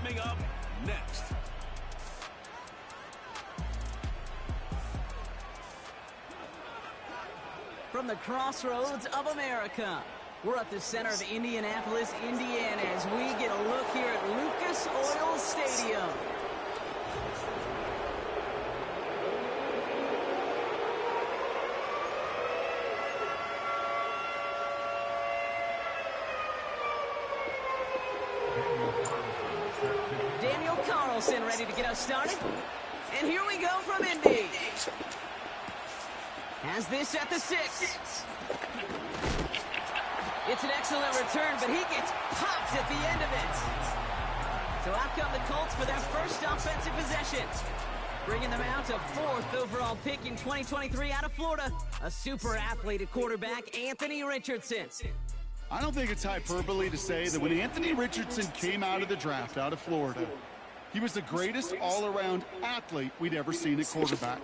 coming up next. From the crossroads of America, we're at the center of Indianapolis, Indiana, as we get a look here at Lucas Oil Stadium. Daniel Carlson ready to get us started. And here we go from Indy. Has this at the 6. It's an excellent return, but he gets popped at the end of it. So out come the Colts for their first offensive possession. Bringing them out to 4th overall pick in 2023 out of Florida. A super athlete at quarterback, Anthony Richardson. I don't think it's hyperbole to say that when Anthony Richardson came out of the draft out of Florida, he was the greatest all-around athlete we'd ever seen at quarterback.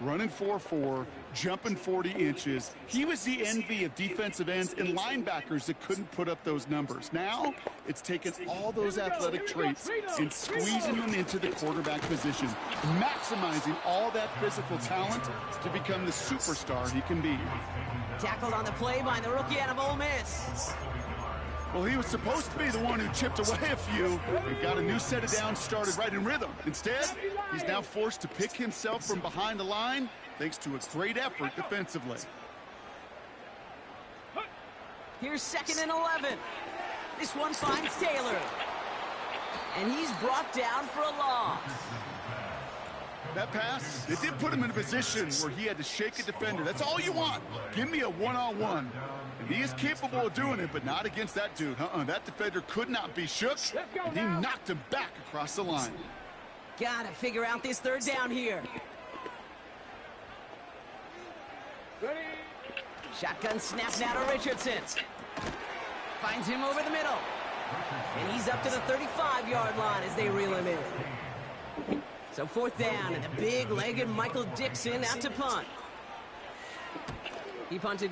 Running 4.4, jumping 40 inches. He was the envy of defensive ends and linebackers that couldn't put up those numbers. Now, it's taken all those athletic traits and squeezing them into the quarterback position, maximizing all that physical talent to become the superstar he can be. Tackled on the play by the rookie out of Ole Miss. Well, he was supposed to be the one who chipped away a few and got a new set of downs started right in rhythm. Instead, he's now forced to pick himself from behind the line thanks to a great effort defensively. Here's 2nd and 11. This one finds Taylor. And he's brought down for a loss. That pass, it did put him in a position where he had to shake a defender. That's all you want. Give me a one-on-one. And he is capable of doing it, but not against that dude. That defender could not be shook, and he knocked him back across the line. Gotta figure out this 3rd down here. Shotgun snap now to Richardson. Finds him over the middle. And he's up to the 35-yard line as they reel him in. So 4th down, and the big-legged Michael Dixon out to punt. He punted.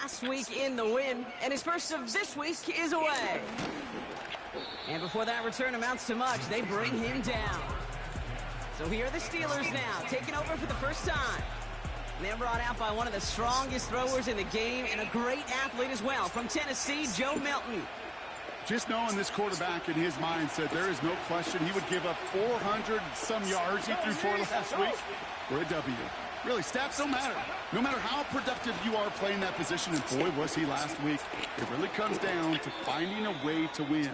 last week in the win, and his first of this week is away. And before that return amounts to much, they bring him down. So here are the Steelers now, taking over for the first time. They're brought out by one of the strongest throwers in the game and a great athlete as well. From Tennessee, Joe Milton. Just knowing this quarterback in his mindset, there is no question he would give up 400 some yards he threw for last week for a W. Really, stats don't matter. No matter how productive you are playing that position, and boy, was he last week, it really comes down to finding a way to win.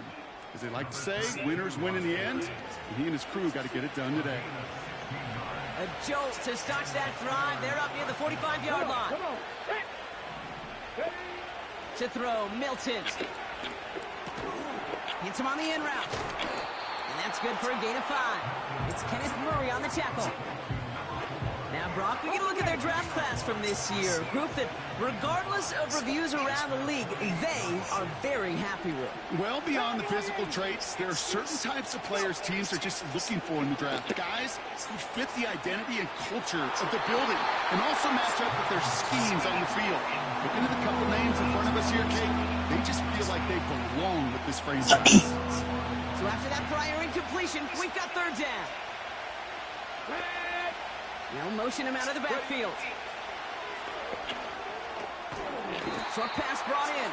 As they like to say, winners win in the end, and he and his crew got to get it done today. A jolt to start that drive. They're up near the 45-yard line. To throw, Milton. Hits him on the in route. And that's good for a gain of 5. It's Kenneth Murray on the tackle. Now, Brock, we get a look at their draft class from this year. A group that, regardless of reviews around the league, they are very happy with. Well beyond the physical traits, there are certain types of players teams are just looking for in the draft. Guys who fit the identity and culture of the building and also match up with their schemes on the field. Looking at a couple names in front of us here, Kate, they just feel like they belong with this franchise. So after that prior incompletion, we've got third down. Now motion him out of the backfield. Short pass brought in.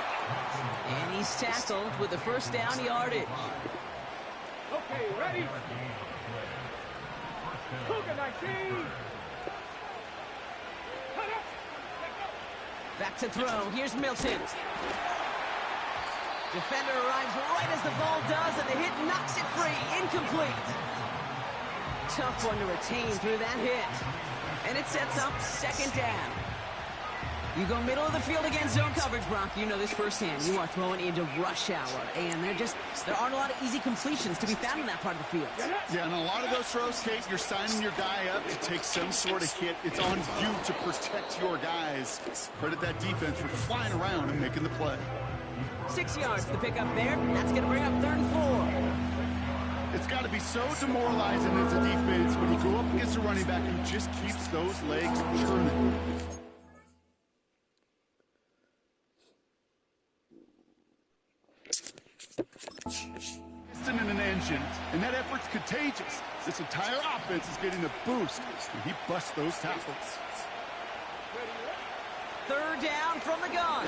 And he's tackled with the first down yardage. Okay, ready. Cougar 19. Back to throw. Here's Milton. Defender arrives right as the ball does, and the hit knocks it free. Incomplete. Tough one to retain through that hit. And it sets up second down. You go middle of the field against zone coverage, Brock. You know this firsthand. You are throwing into rush hour, and there aren't a lot of easy completions to be found in that part of the field. Yeah, and a lot of those throws, Kate, you're signing your guy up to take some sort of hit. It's on you to protect your guys. Credit that defense for flying around and making the play. 6 yards to pick up there. That's going to bring up 3rd and 4. It's got to be so demoralizing as a defense when you go up against a running back who just keeps those legs churning. Piston in an engine, and that effort's contagious. This entire offense is getting a boost, and he busts those tackles. Third down from the gun.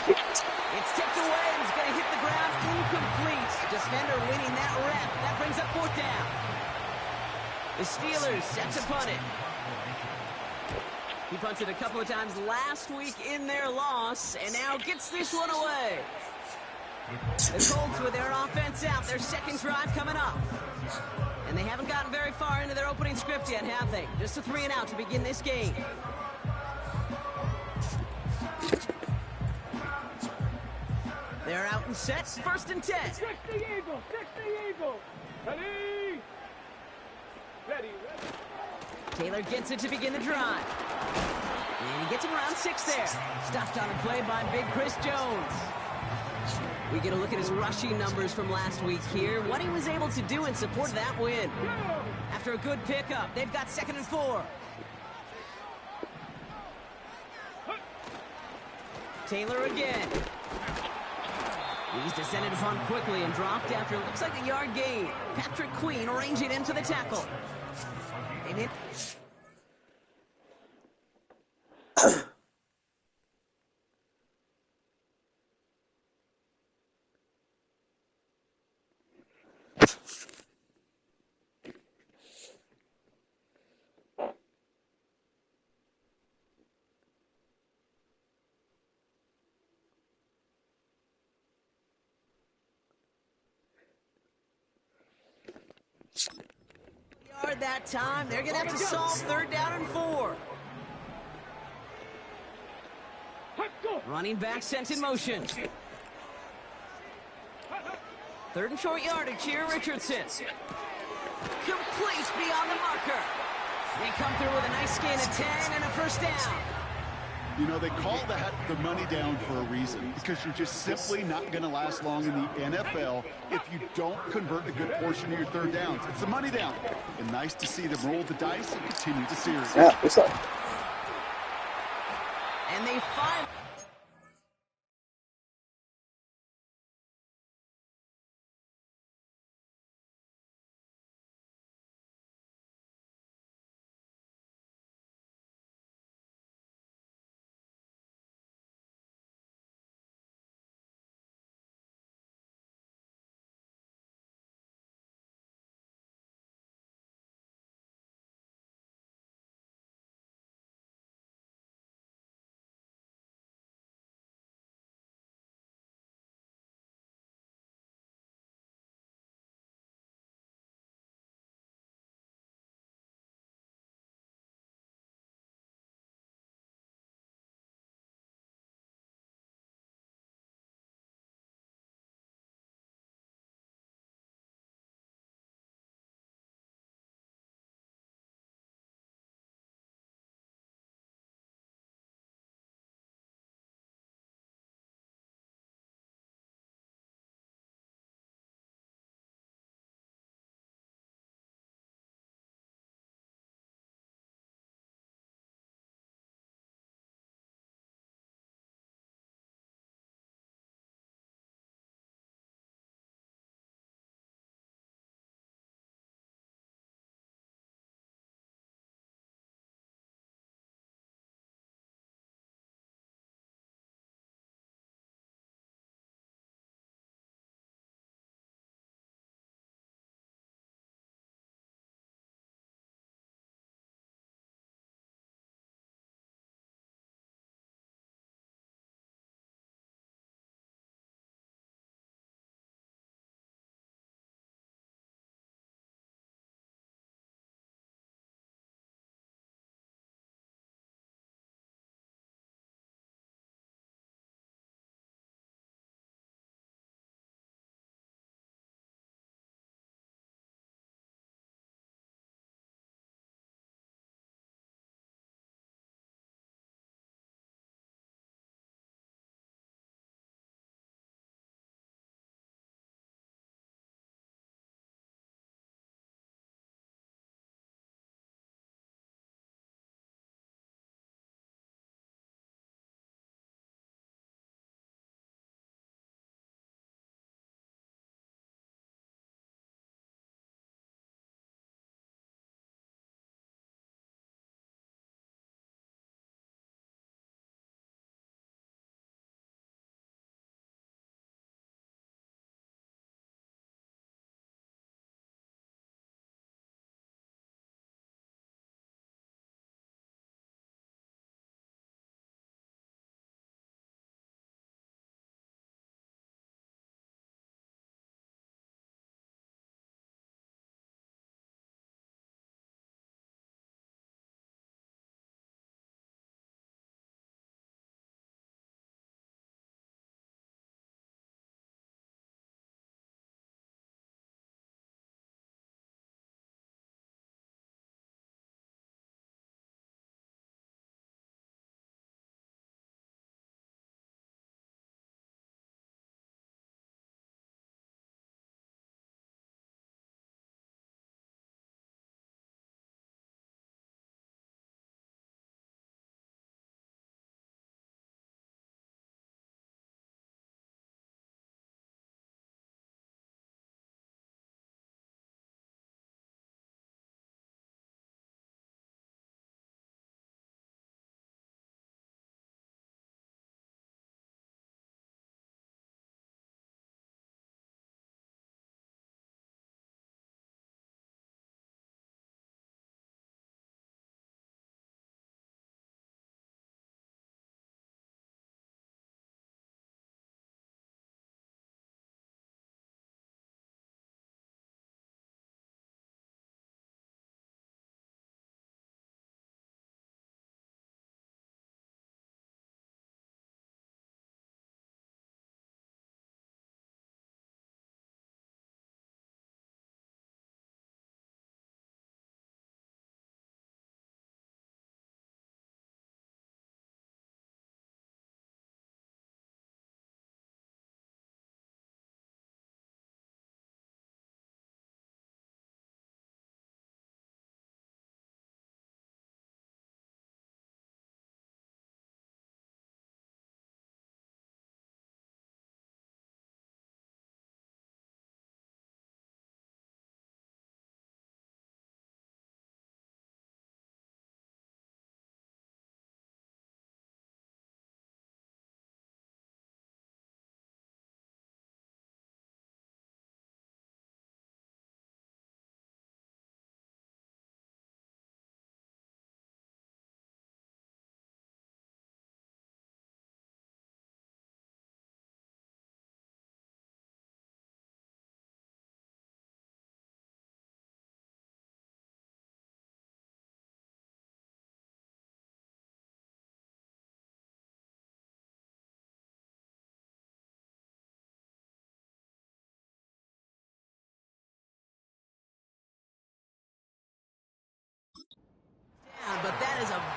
It's tipped away, and he's going to hit the ground incomplete. Defender winning that rep. That brings up 4th down. The Steelers set to punt it. He punted a couple of times last week in their loss, and now gets this one away. The Colts with their offense out, their second drive coming up. And they haven't gotten very far into their opening script yet, have they? Just a 3-and-out to begin this game. They're out and set, 1st and 10. 60 Eagles, 60 Eagles. Ready. Ready, ready. Taylor gets it to begin the drive. And he gets him around 6 there. Stopped on a play by big Chris Jones. We get a look at his rushing numbers from last week here. What he was able to do in support of that win. After a good pickup, they've got 2nd and 4. Taylor again. He's descended upon quickly and dropped after it looks like a yard gain. Patrick Queen arranging into the tackle. And it... yard that time. They're going to have to solve 3rd down and 4. Running back sent in motion. 3rd and short yardage here, Richardson. Complete beyond the marker. They come through with a nice gain of 10 and a first down. You know, they call that the money down for a reason, because you're just simply not going to last long in the NFL if you don't convert a good portion of your 3rd downs. It's the money down. And nice to see them roll the dice and continue the series. Yeah, what's up? And they find...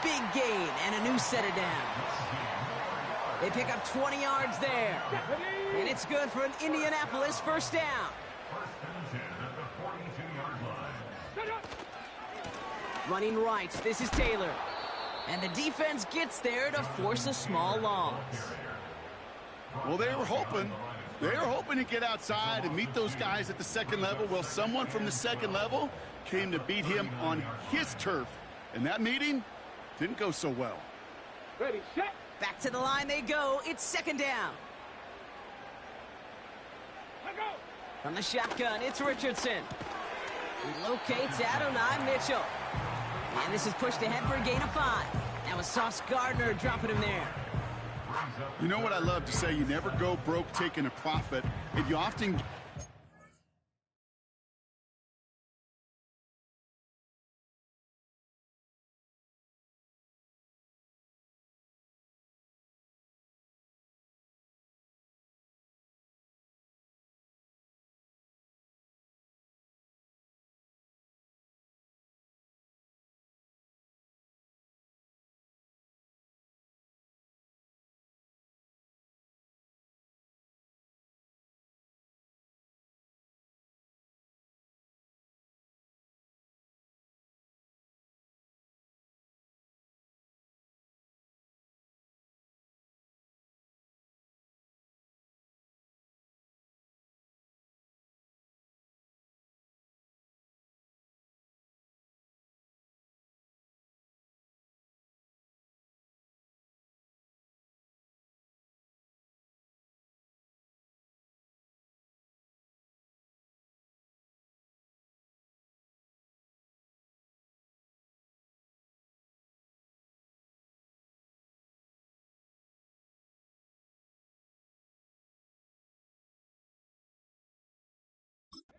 big gain and a new set of downs. They pick up 20 yards there. And it's good for an Indianapolis first down. Running right, this is Taylor. And the defense gets there to force a small loss. Well, they were hoping to get outside and meet those guys at the second level. Well, someone from the second level came to beat him on his turf. And that meeting didn't go so well. Ready, set. Back to the line they go. It's second down. Let go. From the shotgun, it's Richardson. He locates Adonai Mitchell. And this is pushed ahead for a gain of 5. That was Sauce Gardner dropping him there. You know what I love to say? You never go broke taking a profit, and you often...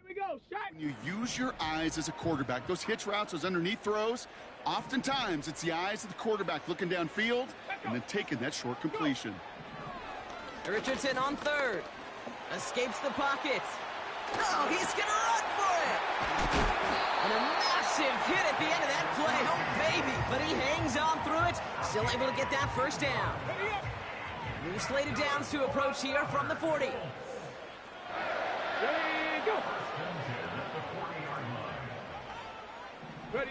Here we go, shot. When you use your eyes as a quarterback, those hitch routes, those underneath throws, oftentimes it's the eyes of the quarterback looking downfield and then taking that short completion. Richardson on third. Escapes the pocket. Oh, he's going to run for it. And a massive hit at the end of that play. Oh, baby. But he hangs on through it. Still able to get that first down. New slated downs to approach here from the 40. Ready, go. Ready.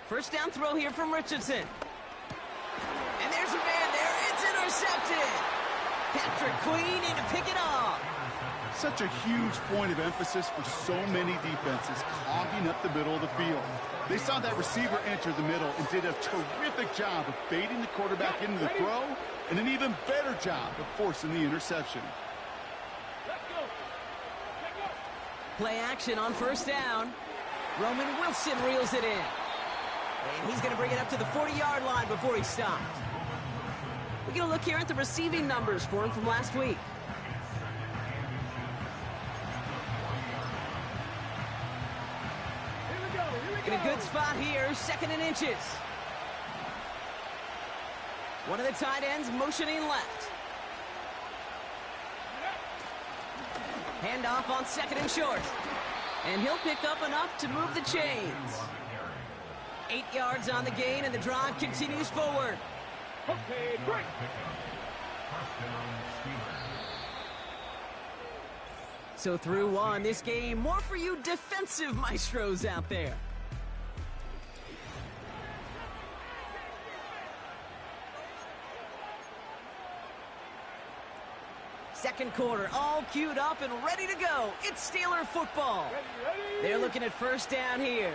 First down throw here from Richardson. And there's a man there. It's intercepted. Patrick Queen in to pick it off. Such a huge point of emphasis for so many defenses, clogging up the middle of the field. They saw that receiver enter the middle and did a terrific job of baiting the quarterback into the throw, and an even better job of forcing the interception. Let's go. Let go. Play action on first down. Roman Wilson reels it in. And he's going to bring it up to the 40-yard line before he stopped. We're going to look here at the receiving numbers for him from last week. Here we go. Here we In go. a good spot here, second and inches. One of the tight ends motioning left. Handoff on second and short. And he'll pick up enough to move the chains. 8 yards on the gain, and the drive continues forward. Okay, break. So through one, this game, more for you defensive maestros out there. Second quarter, all queued up and ready to go. It's Steeler football. Ready, ready. They're looking at first down here.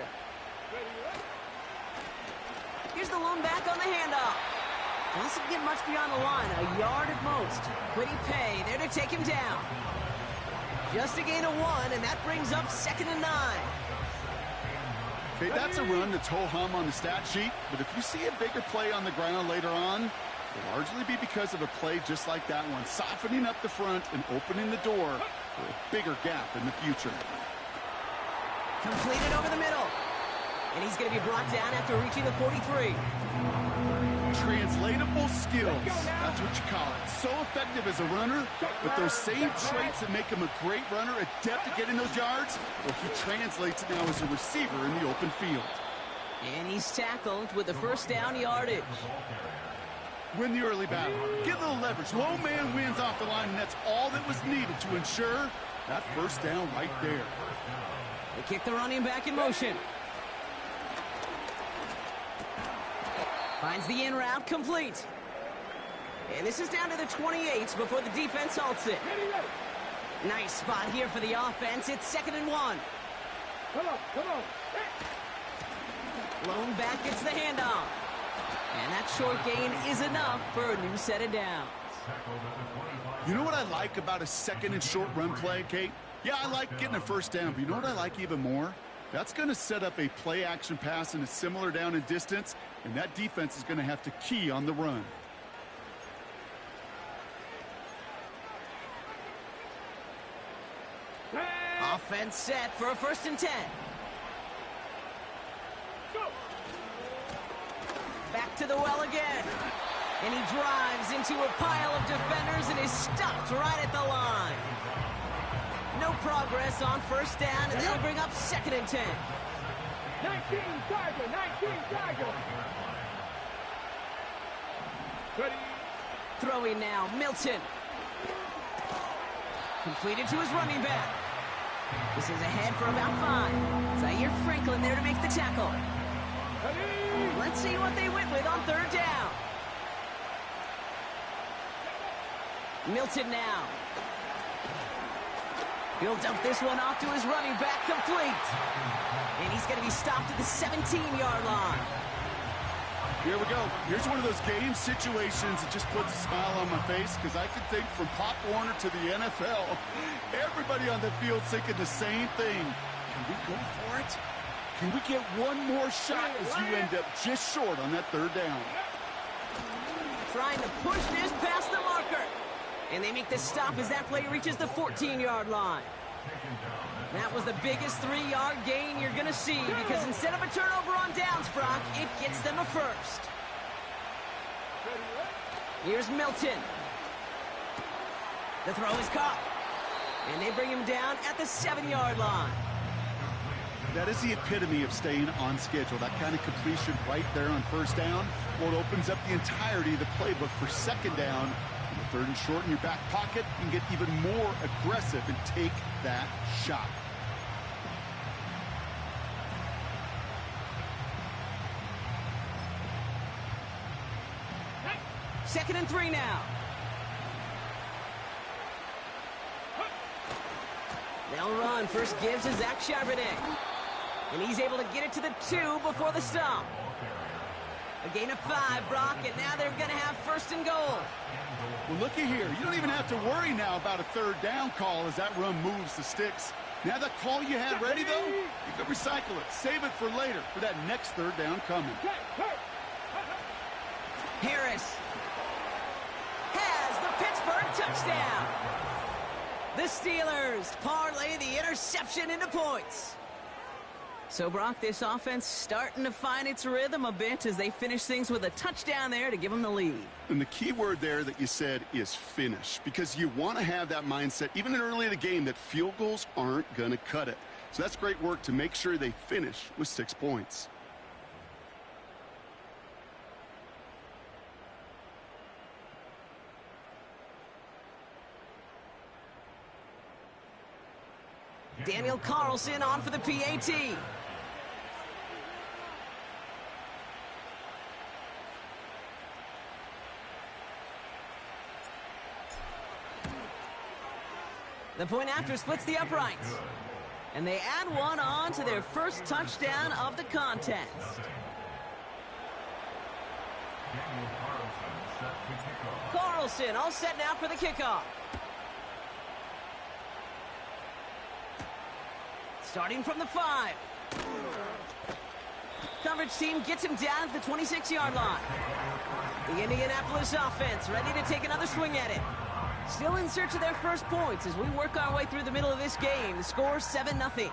Ready, ready. Here's the lone back on the handoff. Doesn't get much beyond the line, a yard at most. Quiddy Pay there to take him down. Just a gain of 1, and that brings up 2nd and 9. Okay, that's a run that's ho-hum on the stat sheet, but if you see a bigger play on the ground later on, it'll largely be because of a play just like that one, softening up the front and opening the door for a bigger gap in the future. Completed over the middle. And he's going to be brought down after reaching the 43. Translatable skills, that's what you call it. So effective as a runner, but those same traits that make him a great runner, adept at getting those yards, well, he translates it now as a receiver in the open field. And he's tackled with the first down yardage. Win the early battle. Get a little leverage. Low man wins off the line, and that's all that was needed to ensure that first down right there. They kick the running back in motion. Finds the in route complete. And this is down to the 28 before the defense halts it. Nice spot here for the offense. It's 2nd and 1. Come on, come on. Lone back gets the handoff. And that short gain is enough for a new set of downs. You know what I like about a 2nd and short run play, Kate? Yeah, I like getting a first down, but you know what I like even more? That's going to set up a play action pass in a similar down and distance, and that defense is going to have to key on the run. Offense set for a 1st and 10. Back to the well again. And he drives into a pile of defenders and is stopped right at the line. No progress on first down, and they'll bring up 2nd and 10. 19 Tiger, 19 Tiger. Ready. Throwing now, Milton. Completed to his running back. This is ahead for about 5. Zaire Franklin there to make the tackle. Ready. Let's see what they went with on 3rd down. Milton now. He'll dump this one off to his running back, complete. And he's going to be stopped at the 17-yard line. Here we go. Here's one of those game situations that just puts a smile on my face, because I can think from Pop Warner to the NFL, everybody on the field thinking the same thing. Can we go for it? Can we get one more shot as you end up just short on that 3rd down? Trying to push this past the marker. And they make the stop as that play reaches the 14-yard line. That was the biggest 3-yard gain you're going to see, because instead of a turnover on downs, Brock, it gets them a first. Here's Milton. The throw is caught. And they bring him down at the 7-yard line. That is the epitome of staying on schedule. That kind of completion right there on first down. Well, it opens up the entirety of the playbook for 2nd down. On the 3rd and short in your back pocket, you can get even more aggressive and take that shot. Second and 3 now. They'll run. First gives to Zach Charbonnet. And he's able to get it to the 2 before the stop. A gain of 5, Brock, and now they're going to have 1st and goal. Well, looky here. You don't even have to worry now about a 3rd down call as that run moves the sticks. Now that call you had ready, though, you can recycle it. Save it for later for that next 3rd down coming. Harris has the Pittsburgh touchdown. The Steelers parlay the interception into points. So, Brock, this offense starting to find its rhythm a bit as they finish things with a touchdown there to give them the lead. And the key word there that you said is finish, because you want to have that mindset, even early in the game, that field goals aren't going to cut it. So that's great work to make sure they finish with 6 points. Daniel Carlson on for the PAT. The point after splits the uprights. And they add one on to their first touchdown of the contest. Carlson all set now for the kickoff. Starting from the 5. Coverage team gets him down at the 26-yard line. The Indianapolis offense ready to take another swing at it. Still in search of their first points as we work our way through the middle of this game. The score 7-0.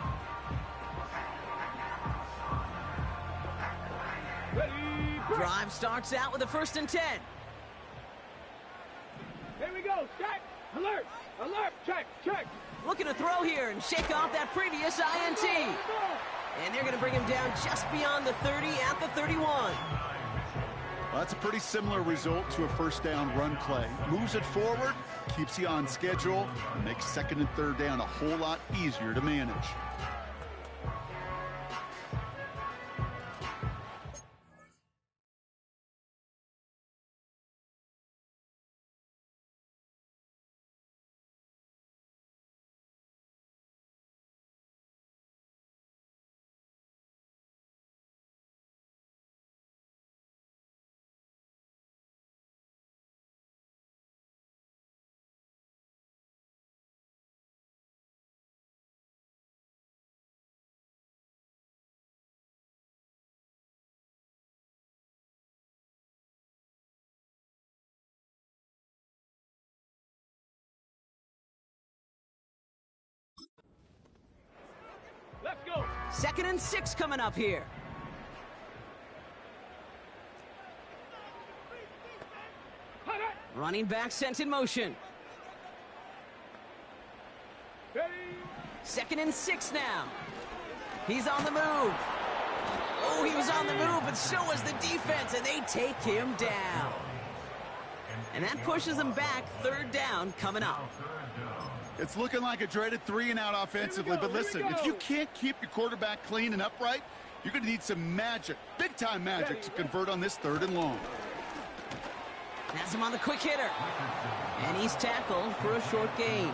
Drive starts out with a 1st and 10. Here we go. Check. Alert. Alert. Check. Check. Looking to throw here and shake off that previous INT. And they're going to bring him down just beyond the 30 at the 31. Well, that's a pretty similar result to a first down run play. Moves it forward, keeps you on schedule, and makes second and third down a whole lot easier to manage. Let's go. 2nd and 6 coming up here. Hot, hot. Running back sent in motion. Ready. 2nd and 6 now. He's on the move. Oh, he was on the move, but so was the defense, and they take him down. And that pushes them back. 3rd down coming up. It's looking like a dreaded 3-and-out offensively, but listen, if you can't keep your quarterback clean and upright, you're going to need some magic, big-time magic, to convert on this 3rd and long. Has him on the quick hitter. And he's tackled for a short gain.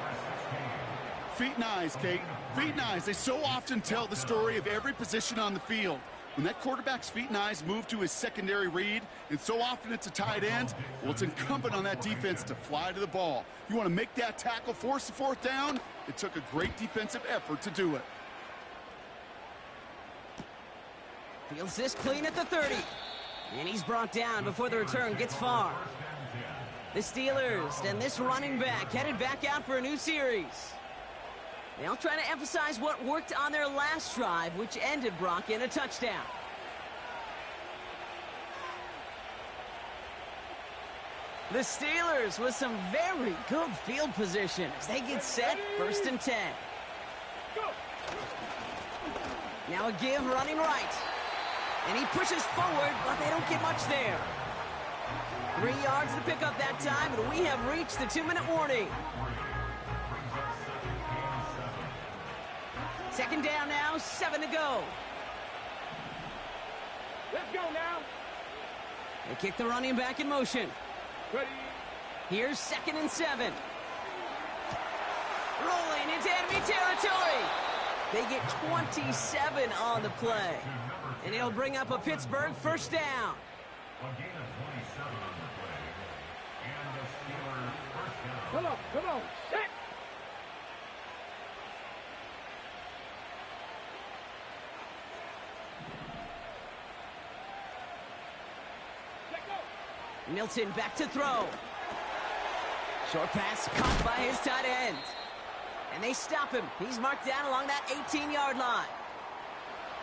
Feet and eyes, Kate. Feet and eyes. They so often tell the story of every position on the field. When that quarterback's feet and eyes move to his secondary read, and so often it's a tight end, well, it's incumbent on that defense to fly to the ball. You want to make that tackle, force the 4th down? It took a great defensive effort to do it. Fields this clean at the 30. And he's brought down before the return gets far. The Steelers and this running back headed back out for a new series. They'll try to emphasize what worked on their last drive, which ended, Brock, in a touchdown. The Steelers with some very good field position as they get set, 1st and 10. Go. Now a give running right. And he pushes forward, but they don't get much there. 3 yards to pick up that time, and we have reached the 2-minute warning. 2nd down now, 7 to go. Let's go now. They kick the running back in motion. Ready. Here's 2nd and 7. Rolling into enemy territory. They get 27 on the play. And it'll bring up a Pittsburgh 1st down. Come on, come on. Set. Let go. Milton back to throw. Short pass caught by his tight end. And they stop him. He's marked down along that 18-yard line.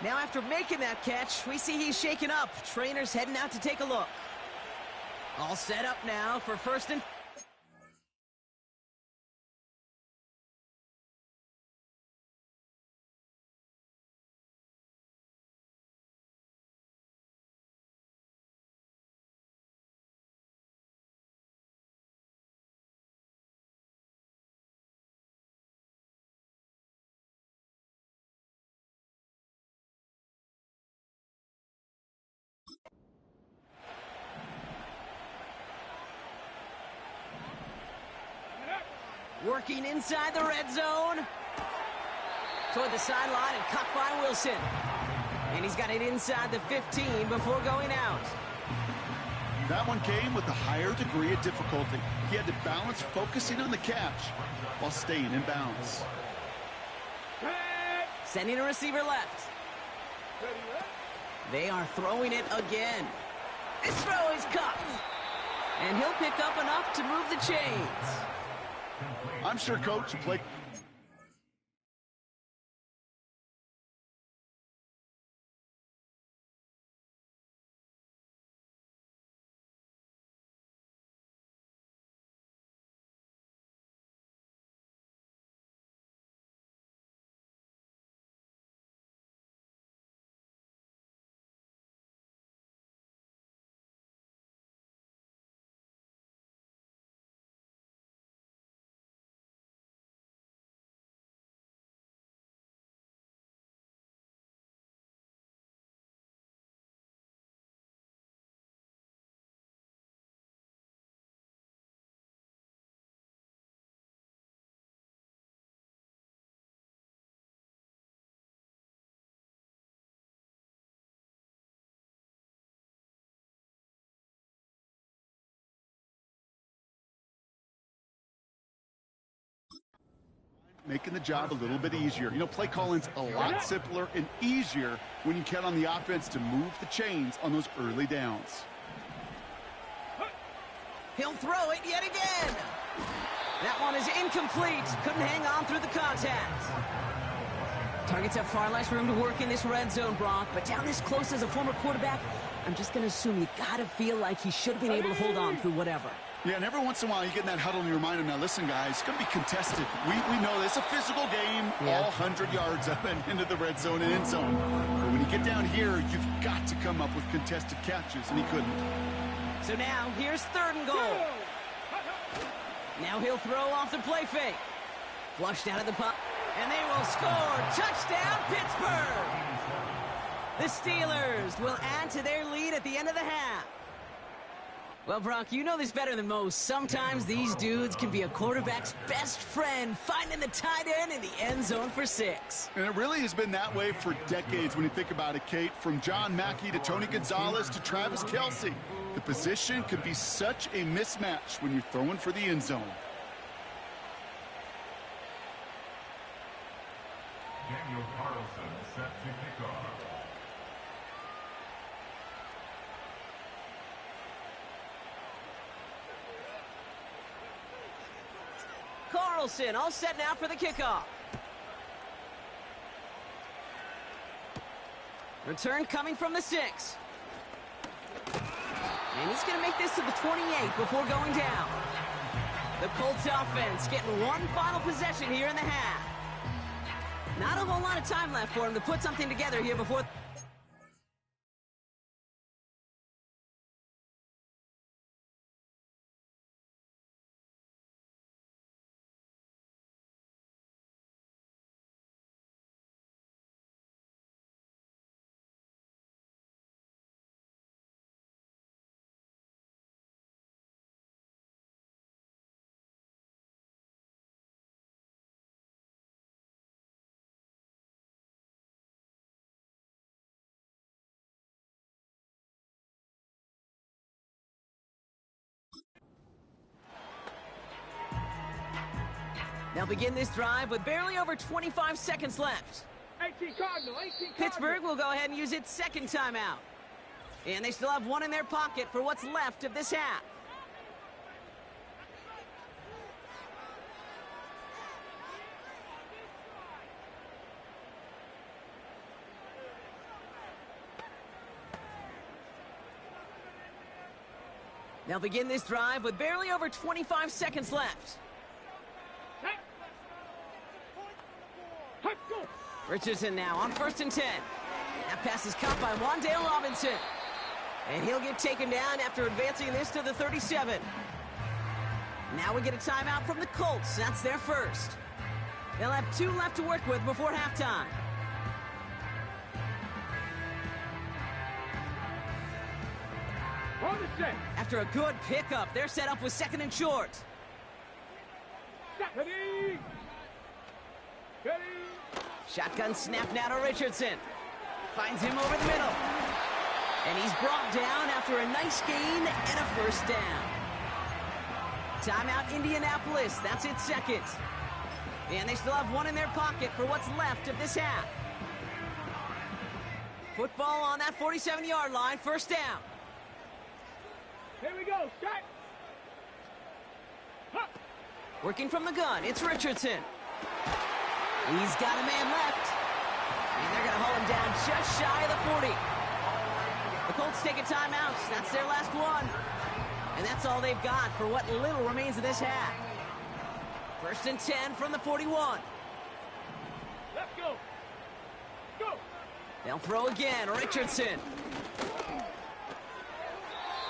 Now after making that catch, we see he's shaken up. Trainer's heading out to take a look. All set up now for 1st and... Working inside the red zone. Toward the sideline and caught by Wilson. And he's got it inside the 15 before going out. That one came with a higher degree of difficulty. He had to balance focusing on the catch while staying in bounds. Sending a receiver left. Ready, left. They are throwing it again. This throw is caught. And he'll pick up enough to move the chains. I'm sure Coach will play making the job a little bit easier. You know, play calling's a lot simpler and easier when you count on the offense to move the chains on those early downs. He'll throw it yet again. That one is incomplete. Couldn't hang on through the contact. Targets have far less room to work in this red zone, Brock, but down this close as a former quarterback, I'm just going to assume you got to feel like he should have been able to hold on through whatever. Yeah, and every once in a while you get in that huddle and you remind him, now listen, guys, it's going to be contested. We know this is a physical game, all 100 yards up and into the red zone and end zone. But when you get down here, you've got to come up with contested catches, and he couldn't. So now, here's 3rd and goal. Now he'll throw off the play fake. Flushed out of the pocket, and they will score. Touchdown, Pittsburgh! The Steelers will add to their lead at the end of the half. Well, Brock, you know this better than most. Sometimes these dudes can be a quarterback's best friend, finding the tight end in the end zone for 6. And it really has been that way for decades when you think about it, Kate. From John Mackey to Tony Gonzalez to Travis Kelce. The position can be such a mismatch when you're throwing for the end zone. Daniel Carlson set to kick off. Carlson all set now for the kickoff. Return coming from the 6. And he's going to make this to the 28 before going down. The Colts offense getting one final possession here in the half. Not a whole lot of time left for him to put something together here before... They'll begin this drive with barely over 25 seconds left. 18 Cardinal, 18 Cardinal. Pittsburgh will go ahead and use its 2nd timeout. And they still have one in their pocket for what's left of this half. They'll begin this drive with barely over 25 seconds left. Richardson now on 1st and 10. That pass is caught by Wan'Dale Robinson. And he'll get taken down after advancing this to the 37. Now we get a timeout from the Colts. That's their first. They'll have 2 left to work with before halftime. On the set. After a good pickup, they're set up with 2nd and short. Ready. Ready. Shotgun snap now to Richardson. Finds him over the middle. And he's brought down after a nice gain and a 1st down. Timeout Indianapolis. That's its 2nd. And they still have one in their pocket for what's left of this half. Football on that 47-yard line. 1st down. Here we go. Set. Huh. Working from the gun. It's Richardson. He's got a man left. And they're going to haul him down just shy of the 40. The Colts take a timeout. That's their last one. And that's all they've got for what little remains of this half. 1st and 10 from the 41. Let's go. Go. They'll throw again. Richardson.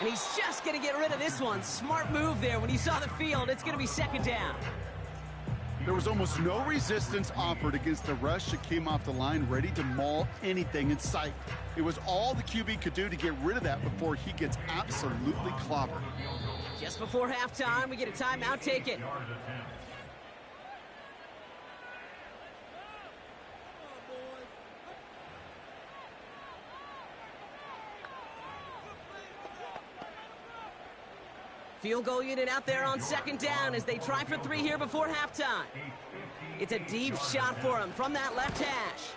And he's just going to get rid of this one. Smart move there. When he saw the field, it's going to be 2nd down. There was almost no resistance offered against the rush that came off the line ready to maul anything in sight. It was all the QB could do to get rid of that before he gets absolutely clobbered. Just before halftime, we get a timeout taken. Field goal unit out there on 2nd down as they try for 3 here before halftime. It's a deep shot for him from that left hash.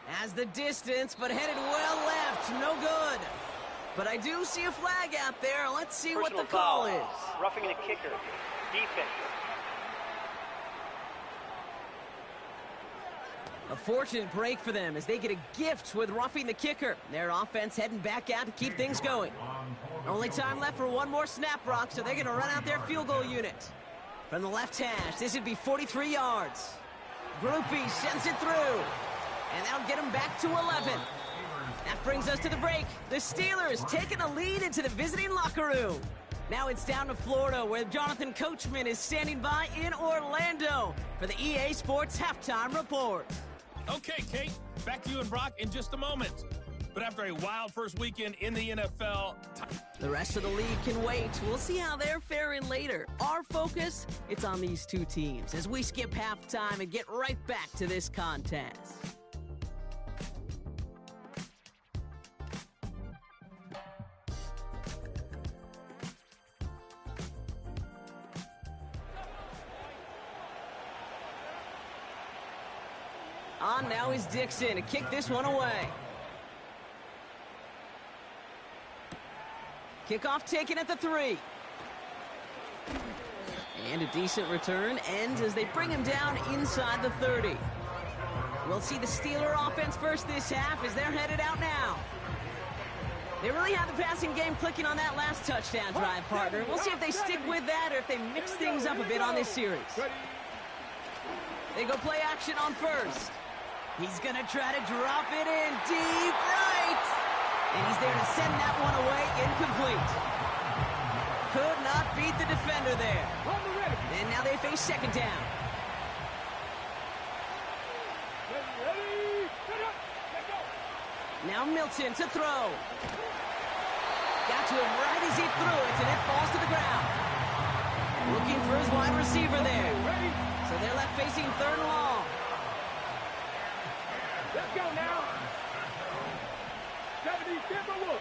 Has the distance, but headed well left. No good. But I do see a flag out there. Let's see what the call is. Roughing the kicker. Defense. A fortunate break for them as they get a gift with roughing the kicker. Their offense heading back out to keep things going. Only time left for one more snap, Brock, so they're going to run out their field goal unit. From the left hash, this would be 43 yards. Groupie sends it through. And that'll get them back to 11. That brings us to the break. The Steelers taking a lead into the visiting locker room. Now it's down to Florida, where Jonathan Coachman is standing by in Orlando for the EA Sports Halftime Report. Okay, Kate, back to you and Brock in just a moment. But after a wild first weekend in the NFL... The rest of the league can wait. We'll see how they're faring later. Our focus, it's on these two teams as we skip halftime and get right back to this contest. On now is Dixon to kick this one away. Kickoff taken at the 3. And a decent return ends as they bring him down inside the 30. We'll see the Steeler offense first this half as they're headed out now. They really have the passing game clicking on that last touchdown drive, partner. We'll see if they stick with that or if they mix things up a bit on this series. They go play action on first. He's going to try to drop it in deep right. And he's there to send that one away incomplete. Could not beat the defender there. And now they face second down. Now Milton to throw. Got to him right as he threw it, and it falls to the ground. Looking for his wide receiver there. So they're left facing third and long. Let's go now. 70, Timberwolves.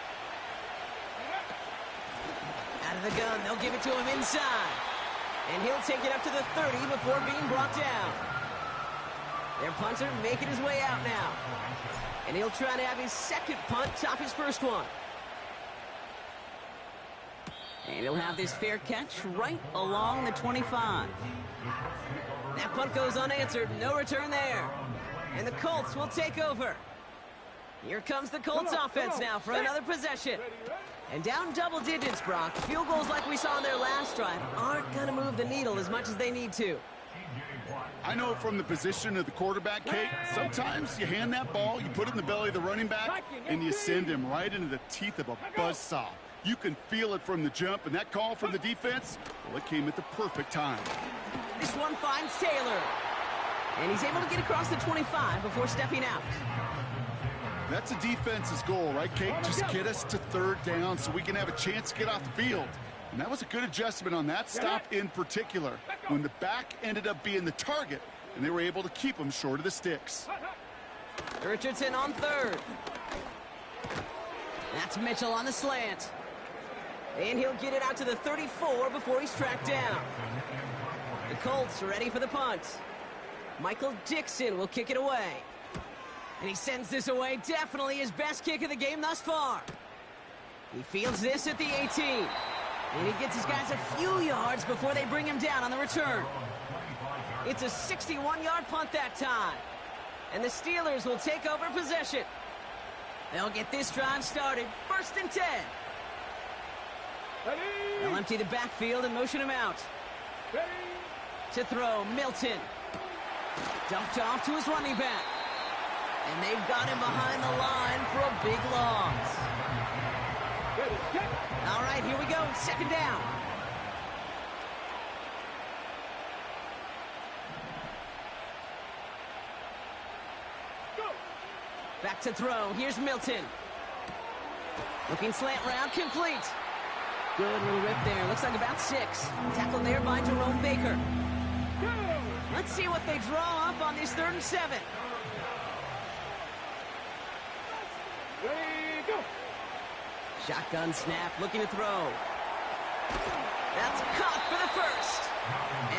Out of the gun, they'll give it to him inside. And he'll take it up to the 30 before being brought down. Their punter making his way out now. And he'll try to have his second punt top his first one. And he'll have this fair catch right along the 25. That punt goes unanswered. No return there. And the Colts will take over. Here comes the Colts offense now for another possession. And down double digits, Brock. Field goals like we saw on their last drive aren't going to move the needle as much as they need to. I know from the position of the quarterback, Kate, sometimes you hand that ball, you put it in the belly of the running back, and you send him right into the teeth of a buzzsaw. You can feel it from the jump, and that call from the defense, well, it came at the perfect time. This one finds Taylor. And he's able to get across the 25 before stepping out. That's a defense's goal, right, Kate? Just get us to third down so we can have a chance to get off the field. And that was a good adjustment on that stop in particular, when the back ended up being the target, and they were able to keep him short of the sticks. Richardson on third. That's Mitchell on the slant. And he'll get it out to the 34 before he's tracked down. The Colts are ready for the punt. Michael Dixon will kick it away. And he sends this away, definitely his best kick of the game thus far. He fields this at the 18. And he gets his guys a few yards before they bring him down on the return. It's a 61-yard punt that time. And the Steelers will take over possession. They'll get this drive started. 1st and 10. They'll empty the backfield and motion him out. To throw, Milton. Dumped off to his running back. And they've got him behind the line for a big loss. All right, here we go. Second down. Back to throw. Here's Milton. Looking slant route, complete. Good little rip there. Looks like about 6. Tackled there by Jerome Baker. Let's see what they draw up on this 3rd and 7. Shotgun snap, looking to throw. That's caught for the first.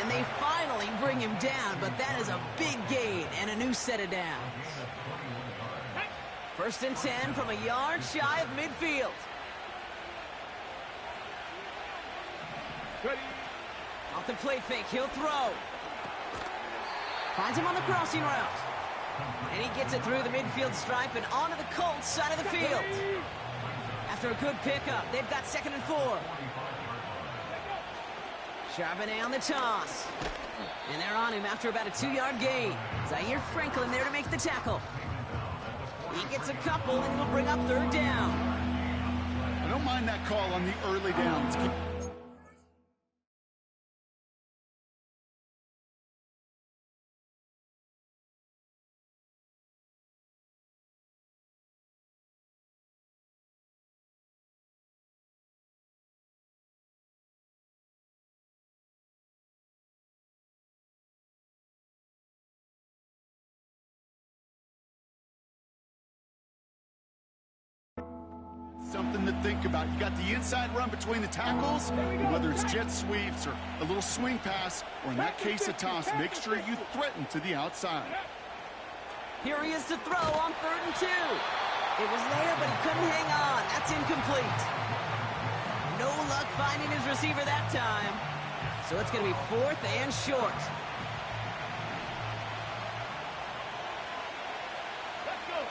And they finally bring him down, but that is a big gain and a new set of downs. 1st and 10 from a yard shy of midfield. Ready. Off the play fake, he'll throw. Finds him on the crossing route. And he gets it through the midfield stripe and onto the Colts side of the field. After a good pickup, they've got 2nd and 4. Charbonnet on the toss. And they're on him after about a 2-yard gain. Zaire Franklin there to make the tackle. He gets a couple and he'll bring up 3rd down. I don't mind that call on the early downs. Something to think about. You got the inside run between the tackles, and whether it's jet sweeps or a little swing pass, or in that case a toss, make sure you threaten to the outside. Here he is to throw on 3rd and 2. It was there, but he couldn't hang on. That's incomplete. No luck finding his receiver that time. So it's going to be 4th and short. Let's go.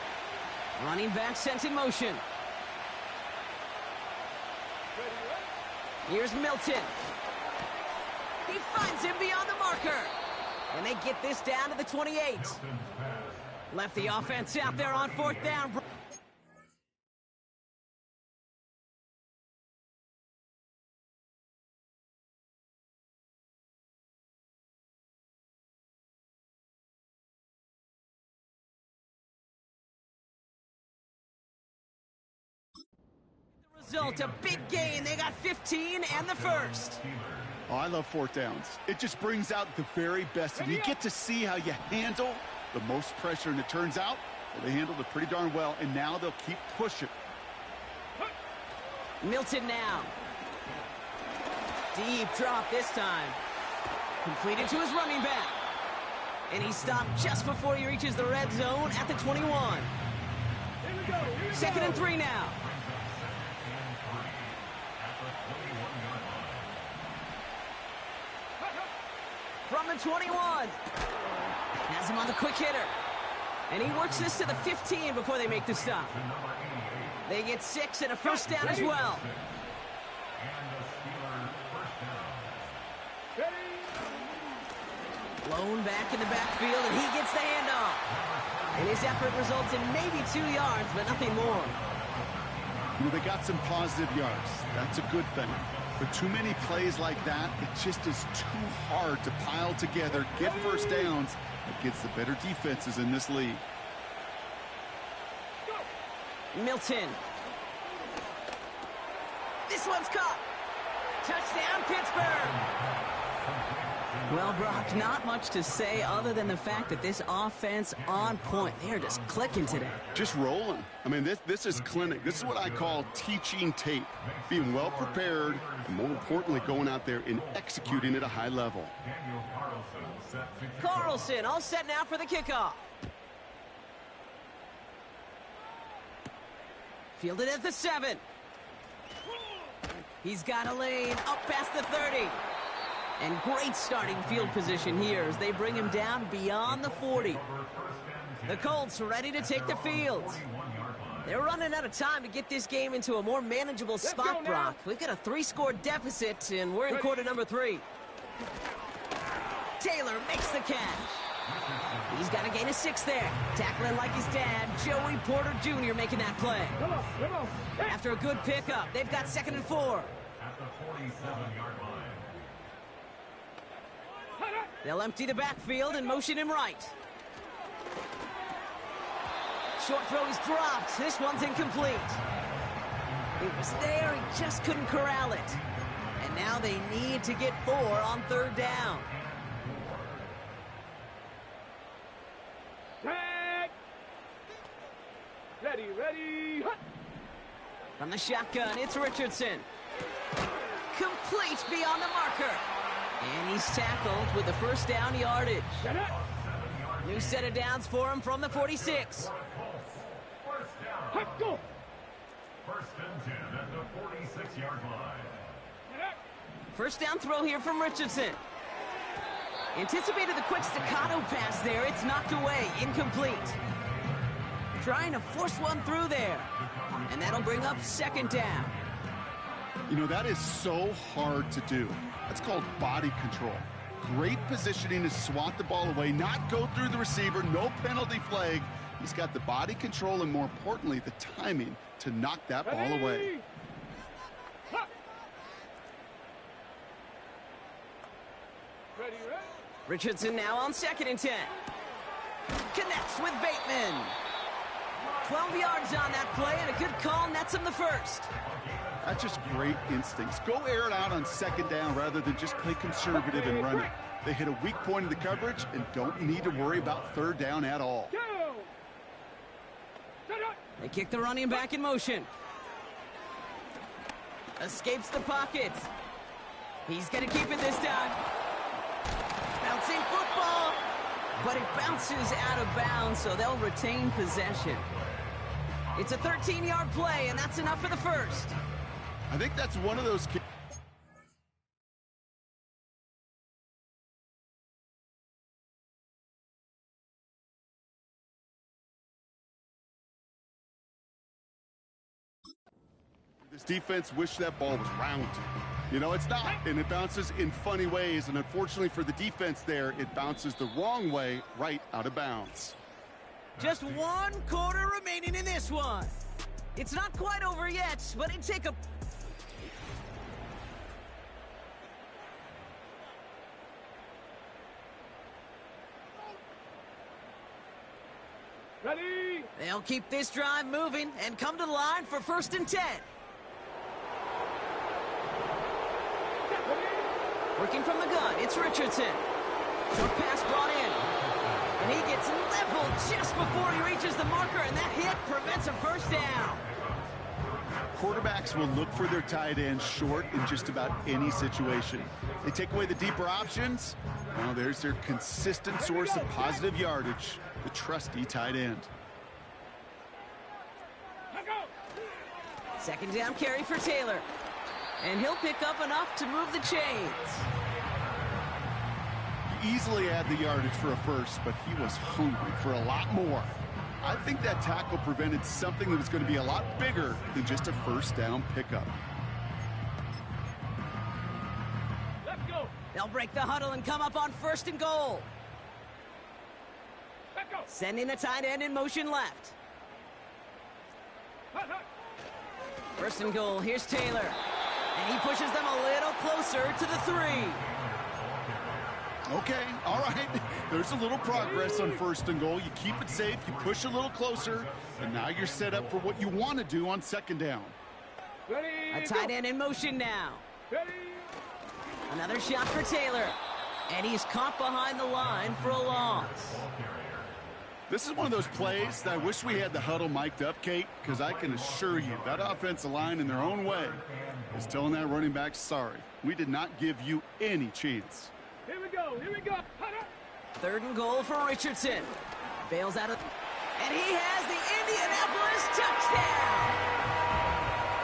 Running back sent in motion. Here's Milton. He finds him beyond the marker. And they get this down to the 28. Left the offense out there on 4th down. Result, a big gain. They got 15 and the first. Oh, I love 4th downs. It just brings out the very best, and you get to see how you handle the most pressure, and it turns out well, they handled it pretty darn well, and now they'll keep pushing. Milton now. Deep drop this time. Completed to his running back. And he stopped just before he reaches the red zone at the 21. Here we go. 2nd and 3 now. From the 21. Has him on the quick hitter. And he works this to the 15 before they make the stop. They get 6 and a 1st down as well. Blown back in the backfield, and he gets the handoff. And his effort results in maybe 2 yards, but nothing more. You know, they got some positive yards. That's a good thing. But too many plays like that, it just is too hard to pile together, get 1st downs against the better defenses in this league. Milton. This one's caught. Touchdown, Pittsburgh. Well, Brock, not much to say other than the fact that this offense on point. They are just clicking today. Just rolling. I mean, this is clinic. This is what I call teaching tape. Being well prepared, and more importantly, going out there and executing at a high level. Carlson all set now for the kickoff. Fielded at the 7. He's got a lane up past the 30. And great starting field position here as they bring him down beyond the 40. The Colts ready to take the field. They're running out of time to get this game into a more manageable spot, Brock. We've got a 3-score deficit, and we're in quarter number 3. Taylor makes the catch. He's got a gain of 6 there. Tackling like his dad, Joey Porter Jr. making that play. Come on. After a good pickup, they've got 2nd and 4. At the 47-yard line. They'll empty the backfield and motion him right. Short throw is dropped. This one's incomplete. It was there, he just couldn't corral it. And now they need to get 4 on 3rd down. Tag. Ready. Hut. From the shotgun, it's Richardson. Complete. complete beyond the marker. And he's tackled with the first down yardage. New set of downs for him from the 46. Let's go. First and 10 at the 46-yard line. First down throw here from Richardson. Anticipated the quick staccato pass there. It's knocked away, incomplete. Trying to force one through there. And that'll bring up second down. You know, that is so hard to do. That's called body control. Great positioning to swat the ball away, not go through the receiver, no penalty flag. He's got the body control and, more importantly, the timing to knock that ball away. Ready, ready. Richardson now on 2nd and 10. Connects with Bateman. 12 yards on that play, and a good call nets him the first. That's just great instincts. Go air it out on 2nd down rather than just play conservative and run it. They hit a weak point in the coverage and don't need to worry about 3rd down at all. Go. Set up. They kick the running back in motion. Escapes the pocket. He's going to keep it this time. Bouncing football. But it bounces out of bounds, so they'll retain possession. It's a 13-yard play, and that's enough for the first. I think that's one of those kids. This defense wished that ball was round. You know, it's not, and it bounces in funny ways, and unfortunately for the defense there, it bounces the wrong way right out of bounds. Just 1 quarter remaining in this one. It's not quite over yet, but it'd take a... Ready. They'll keep this drive moving and come to the line for 1st and 10. Working from the gun, it's Richardson. Short pass brought in. And he gets leveled just before he reaches the marker, and that hit prevents a first down. Quarterbacks will look for their tight end short in just about any situation. They take away the deeper options. Now there's their consistent source of positive yardage, the trusty tight end. Let's go. 2nd down carry for Taylor. And he'll pick up enough to move the chains. He easily had the yardage for a first, but he was hungry for a lot more. I think that tackle prevented something that was going to be a lot bigger than just a 1st down pickup. Let's go. They'll break the huddle and come up on 1st and goal. Let's go. Sending the tight end in motion left. Hut, hut. 1st and goal, here's Taylor. And he pushes them a little closer to the 3. Okay, all right. There's a little progress on 1st and goal. You keep it safe, you push a little closer, and now you're set up for what you want to do on 2nd down. Ready. A tight end in motion now. Ready. Another shot for Taylor. And he's caught behind the line for a loss. This is one of those plays that I wish we had the huddle mic'd up, Kate, because I can assure you that offensive line in their own way is telling that running back, sorry, we did not give you any chance. Here we go. Here we go. Hut, hut. 3rd and goal for Richardson. Bails out of... And he has the Indianapolis touchdown!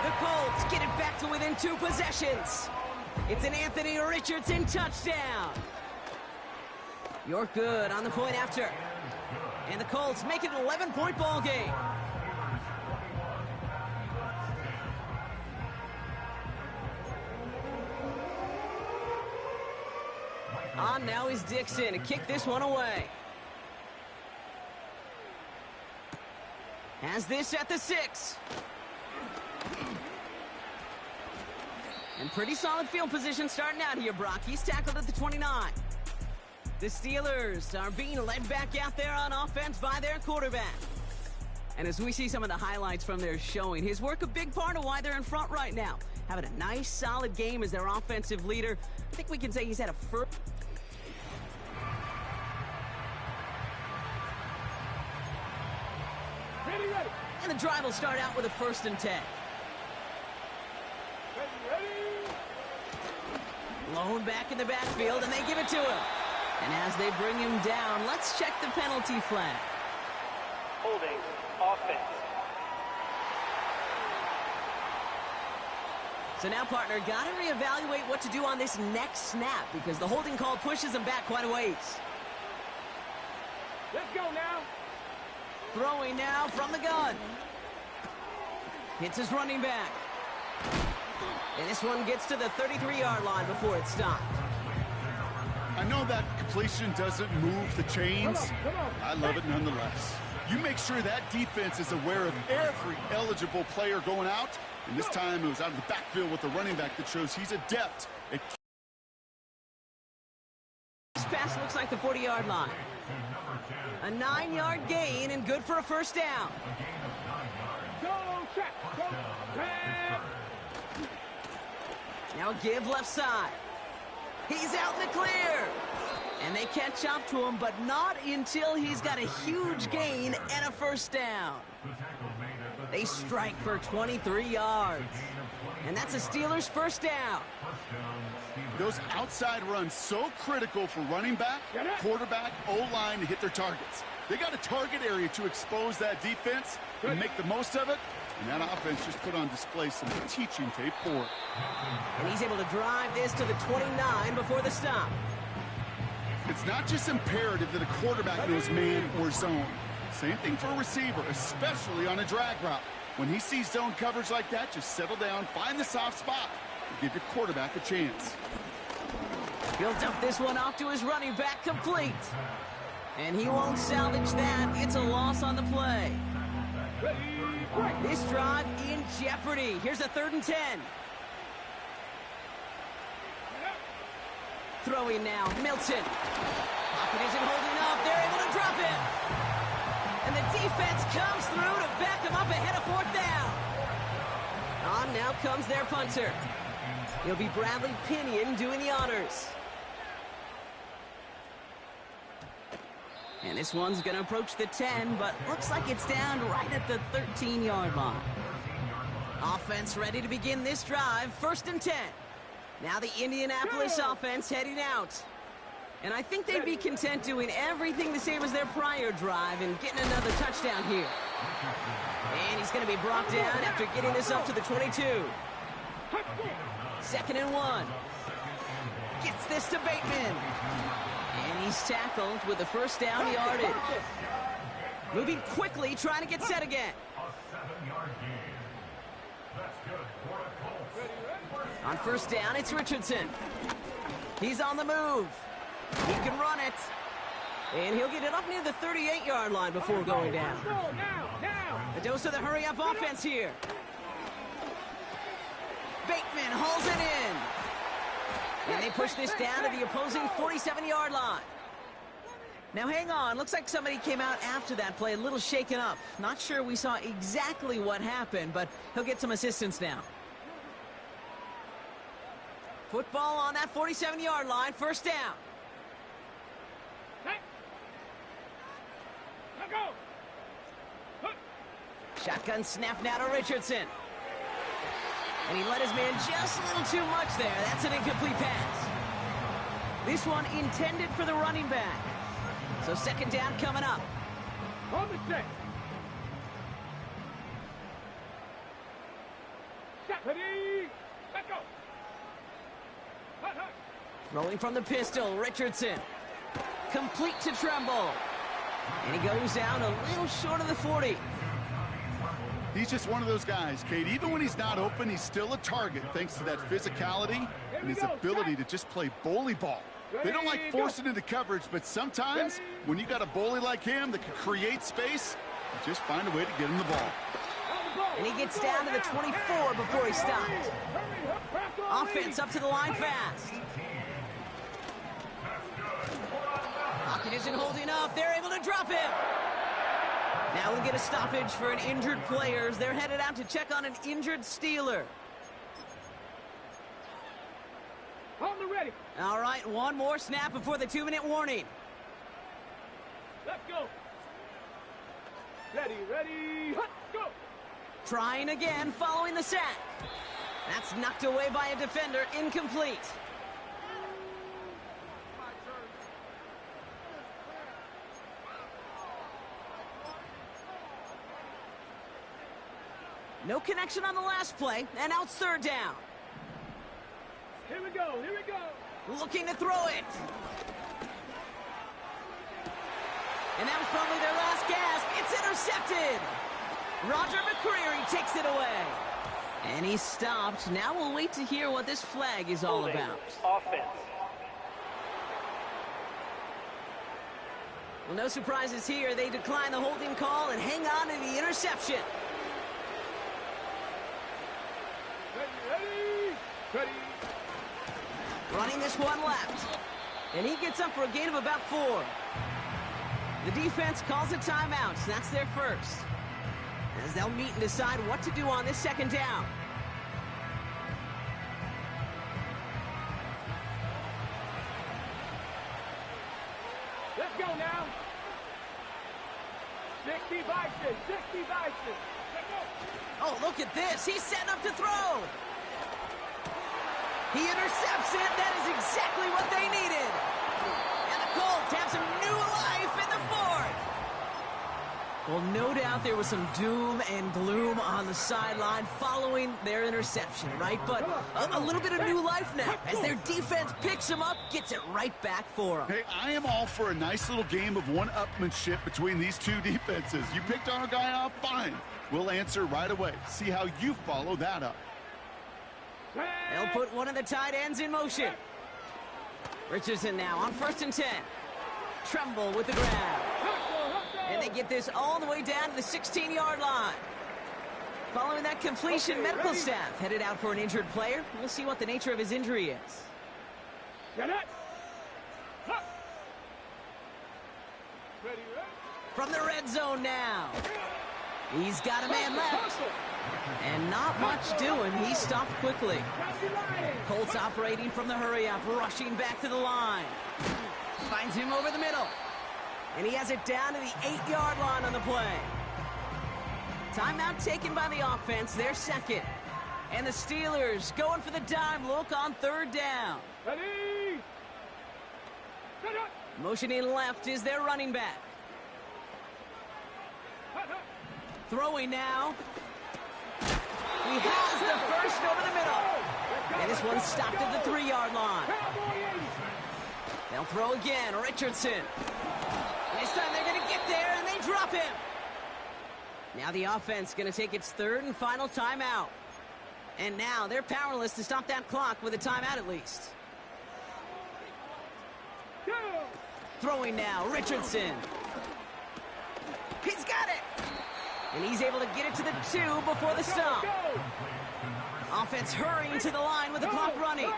The Colts get it back to within 2 possessions. It's an Anthony Richardson touchdown. You're good on the point after. And the Colts make it an 11-point ball game. On now is Dixon to kick this one away. Has this at the 6. And pretty solid field position starting out here, Brock. He's tackled at the 29. The Steelers are being led back out there on offense by their quarterback. And as we see some of the highlights from their showing, his work a big part of why they're in front right now. Having a nice, solid game as their offensive leader. I think we can say he's had a first... Ready, ready. And the drive will start out with a 1st and 10. Ready, ready. Blown back in the backfield, and they give it to him. And as they bring him down, let's check the penalty flag. Holding. Offense. So now, partner, got to reevaluate what to do on this next snap because the holding call pushes him back quite a ways. Let's go now. Throwing now from the gun. Hits his running back. And this one gets to the 33-yard line before it's stopped. I know that completion doesn't move the chains. Come on. I love it nonetheless. You make sure that defense is aware of every eligible player going out. And this time it was out of the backfield with the running back that shows he's adept at. This pass looks like the 40-yard line. A 9-yard gain and good for a first down. Go, check. Go. Grab. Now a give left side. He's out in the clear. And they catch up to him, but not until he's got a huge gain and a first down. They strike for 23 yards. And that's a Steelers first down. Those outside runs so critical for running back, quarterback, O-line to hit their targets. They got a target area to expose that defense and make the most of it. And that offense just put on display some teaching tape for it. And he's able to drive this to the 29 before the stop. It's not just imperative that a quarterback knows man or zone. Same thing for a receiver, especially on a drag route. When he sees zone coverage like that, just settle down, find the soft spot, and give your quarterback a chance. He'll dump this one off to his running back, complete. And he won't salvage that. It's a loss on the play. This drive in jeopardy. Here's a 3rd and 10. Throwing now, Milton. Pocket isn't holding up. They're able to drop it. And the defense comes through to back him up ahead of 4th down. On now comes their punter. It'll be Bradley Pinion doing the honors. And this one's going to approach the 10, but looks like it's down right at the 13-yard line. Offense ready to begin this drive, 1st and 10. Now the Indianapolis offense heading out. And I think they'd be content doing everything the same as their prior drive and getting another touchdown here. And he's going to be brought down after getting this up to the 22. 2nd and 1. Gets this to Bateman. And he's tackled with the first down yardage. Moving quickly, trying to get set again. On 1st down, it's Richardson. He's on the move. He can run it. And he'll get it up near the 38-yard line before going down. A dose of the hurry-up offense here. Bateman hauls it in. And they push this down to the opposing 47-yard line. Now hang on, looks like somebody came out after that play a little shaken up. Not sure we saw exactly what happened, but he'll get some assistance now. Football on that 47-yard line, 1st down. Shotgun snap now to Richardson. And he let his man just a little too much there. That's an incomplete pass. This one intended for the running back. So 2nd down coming up. On the set. Ready. Let's go. Rolling from the pistol, Richardson. Complete to Tremble. And he goes down a little short of the 40. He's just one of those guys, Kate. Even when he's not open, he's still a target thanks to that physicality and his ability to just play bully ball. They don't like forcing into coverage, but sometimes when you got a bully like him that can create space, you just find a way to get him the ball. And he gets down to the 24 before he stops. Offense up to the line fast. Pocket isn't holding up. They're able to drop him. Now we'll get a stoppage for an injured player. They're headed out to check on an injured Steeler. On the ready. All right, one more snap before the 2-minute warning. Let's go. Ready. Go. Trying again following the sack. That's knocked away by a defender, incomplete. No connection on the last play, and now it's third down. Here we go. Here we go. Looking to throw it. And that was probably their last gasp. It's intercepted. Roger McCreary takes it away. And he's stopped. Now we'll wait to hear what this flag is all Holding. about. Offense. Well, no surprises here. They decline the holding call and hang on to the interception. Ready. Ready. Running this one left. And he gets up for a gain of about 4. The defense calls a timeout. So that's their first. As they'll meet and decide what to do on this second down. Let's go now. 60 Bison. 60 Bison. Let's go. Oh, look at this. He's setting up to throw. He intercepts it. That is exactly what they needed. And the Colts have some new life in the fourth. Well, no doubt there was some doom and gloom on the sideline following their interception, right? But a little bit of new life now as their defense picks him up, gets it right back for him. Hey, I am all for a nice little game of one-upmanship between these two defenses. You picked our guy off, fine. We'll answer right away. See how you follow that up. They'll put one of the tight ends in motion. Richardson now on 1st and 10. Tremble with the grab. And they get this all the way down to the 16-yard line. Following that completion, medical staff headed out for an injured player. We'll see what the nature of his injury is. Get it. Huh. Ready, ready. From the red zone now. He's got a man left. And not much doing. He stopped quickly. Colts operating from the hurry-up, rushing back to the line. Finds him over the middle. And he has it down to the 8-yard line on the play. Timeout taken by the offense, their second. And the Steelers going for the dime look on 3rd down. Ready. Set up. Motioning left is their running back. Throwing now. He has the first over the middle. And this one's stopped at the 3-yard line. They'll throw again, Richardson. And this time they're going to get there, and they drop him. Now the offense going to take its 3rd and final timeout. And now they're powerless to stop that clock with a timeout at least. Throwing now, Richardson. He's got it. And he's able to get it to the 2 before the stop. Offense hurrying to the line with the clock running.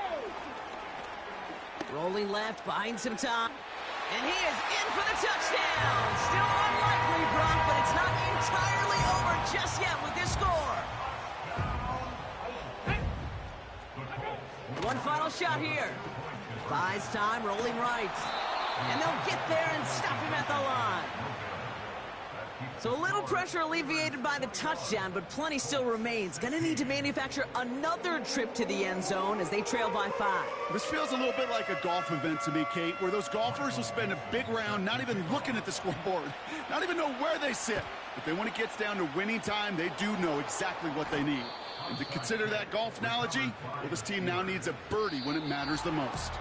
Rolling left, buying some time. And he is in for the touchdown. Still unlikely, Brock, but it's not entirely over just yet with this score. One final shot here. Buys time, rolling right. And they'll get there and stop him at the line. So a little pressure alleviated by the touchdown, but plenty still remains. Going to need to manufacture another trip to the end zone as they trail by 5. This feels a little bit like a golf event to me, Kate, where those golfers will spend a big round not even looking at the scoreboard, not even know where they sit. But then when it gets down to winning time, they do know exactly what they need. And to consider that golf analogy, well, this team now needs a birdie when it matters the most.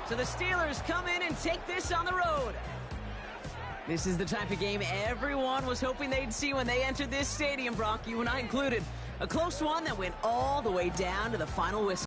So the Steelers come in and take this on the road. This is the type of game everyone was hoping they'd see when they entered this stadium, Brock, you and I included. A close one that went all the way down to the final whistle.